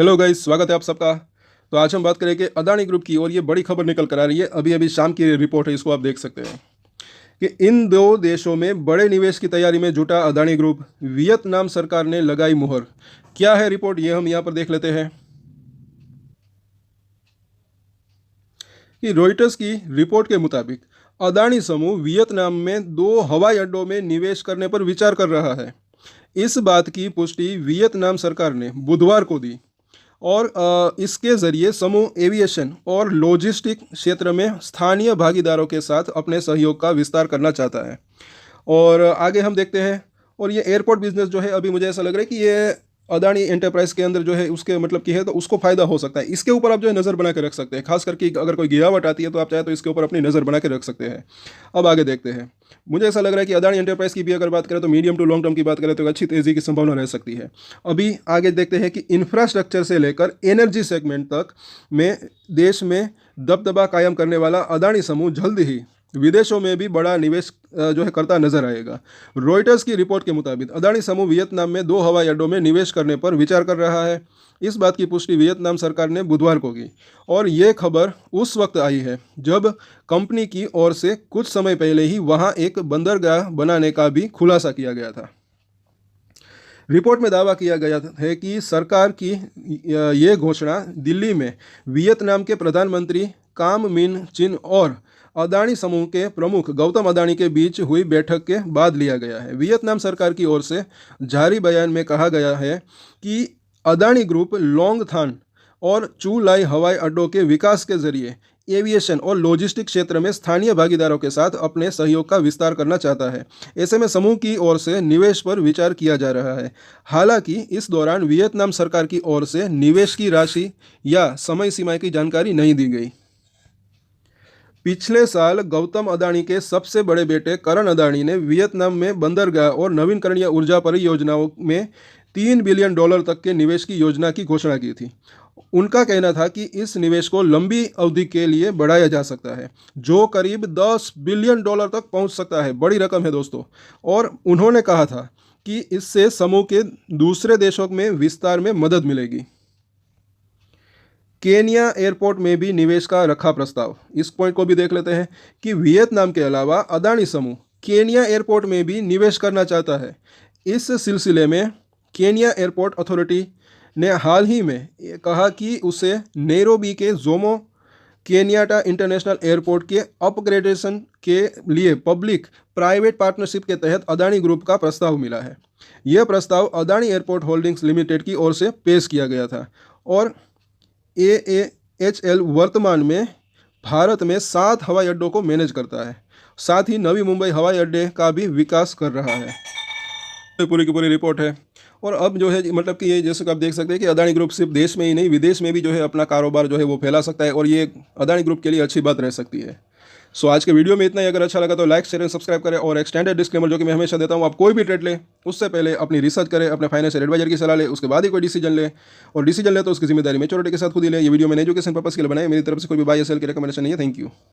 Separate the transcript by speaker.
Speaker 1: Hello guys, स्वागत है आप सबका। तो आज हम बात करेंगे अदानी ग्रुप की और ये बड़ी खबर निकल कर आ रही है। अभी अभी शाम की रिपोर्ट है, इसको आप देख सकते हैं कि इन दो देशों में बड़े निवेश की तैयारी में जुटा अदानी ग्रुप। वियतनाम सरकार ने लगाई मुहर। क्या है रिपोर्ट, ये हम यहाँ पर देख लेते हैं कि रॉयटर्स की रिपोर्ट के मुताबिक अदानी समूह वियतनाम में 2 हवाई अड्डों में निवेश करने पर विचार कर रहा है। इस बात की पुष्टि वियतनाम सरकार ने बुधवार को दी और इसके ज़रिए समूह एविएशन और लॉजिस्टिक क्षेत्र में स्थानीय भागीदारों के साथ अपने सहयोग का विस्तार करना चाहता है। और आगे हम देखते हैं। और ये एयरपोर्ट बिजनेस जो है, अभी मुझे ऐसा लग रहा है कि ये अदानी एंटरप्राइज के अंदर जो है उसके मतलब की है, तो उसको फ़ायदा हो सकता है। इसके ऊपर आप जो है नज़र बना के रख सकते हैं, खास करके अगर कोई गिरावट आती है तो आप चाहे तो इसके ऊपर अपनी नज़र बना के रख सकते हैं। अब आगे देखते हैं। मुझे ऐसा लग रहा है कि अदानी एंटरप्राइज की भी अगर बात करें तो मीडियम टू लॉन्ग टर्म की बात करें तो अच्छी तेज़ी की संभावना रह सकती है। अभी आगे देखते हैं कि इंफ्रास्ट्रक्चर से लेकर एनर्जी सेगमेंट तक में देश में दबदबा कायम करने वाला अदानी समूह जल्द ही विदेशों में भी बड़ा निवेश जो है करता नजर आएगा। रॉयटर्स की रिपोर्ट के मुताबिक अदानी समूह वियतनाम में 2 हवाई अड्डों में निवेश करने पर विचार कर रहा है। इस बात की पुष्टि वियतनाम सरकार ने बुधवार को की और ये खबर उस वक्त आई है जब कंपनी की ओर से कुछ समय पहले ही वहां एक बंदरगाह बनाने का भी खुलासा किया गया था। रिपोर्ट में दावा किया गया है कि सरकार की ये घोषणा दिल्ली में वियतनाम के प्रधानमंत्री काम मिन चिन और अदानी समूह के प्रमुख गौतम अदानी के बीच हुई बैठक के बाद लिया गया है। वियतनाम सरकार की ओर से जारी बयान में कहा गया है कि अदानी ग्रुप लोंगथान और चू लाई हवाई अड्डों के विकास के जरिए एविएशन और लॉजिस्टिक क्षेत्र में स्थानीय भागीदारों के साथ अपने सहयोग का विस्तार करना चाहता है। ऐसे में समूह की ओर से निवेश पर विचार किया जा रहा है। हालांकि इस दौरान वियतनाम सरकार की ओर से निवेश की राशि या समय सीमा की जानकारी नहीं दी गई। पिछले साल गौतम अदानी के सबसे बड़े बेटे करण अदानी ने वियतनाम में बंदरगाह और नवीकरणीय ऊर्जा परियोजनाओं में $3 बिलियन तक के निवेश की योजना की घोषणा की थी। उनका कहना था कि इस निवेश को लंबी अवधि के लिए बढ़ाया जा सकता है, जो करीब $10 बिलियन तक पहुंच सकता है। बड़ी रकम है दोस्तों। और उन्होंने कहा था कि इससे समूह के दूसरे देशों में विस्तार में मदद मिलेगी। केनिया एयरपोर्ट में भी निवेश का रखा प्रस्ताव। इस पॉइंट को भी देख लेते हैं कि वियतनाम के अलावा अदानी समूह केनिया एयरपोर्ट में भी निवेश करना चाहता है। इस सिलसिले में केनिया एयरपोर्ट अथॉरिटी ने हाल ही में कहा कि उसे नैरोबी के जोमो केनियाटा इंटरनेशनल एयरपोर्ट के अपग्रेडेशन के लिए पब्लिक प्राइवेट पार्टनरशिप के तहत अदानी ग्रुप का प्रस्ताव मिला है। यह प्रस्ताव अदानी एयरपोर्ट होल्डिंग्स लिमिटेड की ओर से पेश किया गया था और AAHL वर्तमान में भारत में 7 हवाई अड्डों को मैनेज करता है। साथ ही नवी मुंबई हवाई अड्डे का भी विकास कर रहा है। तो पूरी की पूरी रिपोर्ट है। और अब जो है मतलब कि ये जैसे कि आप देख सकते हैं कि अदानी ग्रुप सिर्फ देश में ही नहीं विदेश में भी जो है अपना कारोबार जो है वो फैला सकता है और ये अदानी ग्रुप के लिए अच्छी बात रह सकती है। सो आज के वीडियो में इतना ही। अगर अच्छा लगा तो लाइक शेयर एंड सब्सक्राइब करें और एक स्टैंडर्ड डिस्क्लेमर जो कि मैं हमेशा देता हूँ, आप कोई भी ट्रेड लें उससे पहले अपनी रिसर्च करें, अपने फाइनेंशियल एडवाइजर की सलाह लें, उसके बाद ही कोई डिसीजन ले। और डिसीजन ले तो उसकी जिम्मेदारी मैच्योरिटी के साथ खुद ही ले। ये वीडियो मैंने एजुकेशन पर्पस के लिए बनाई, मेरी तरफ से कोई भी बाय या सेल की रिकमेंडेशन नहीं है। Thank you.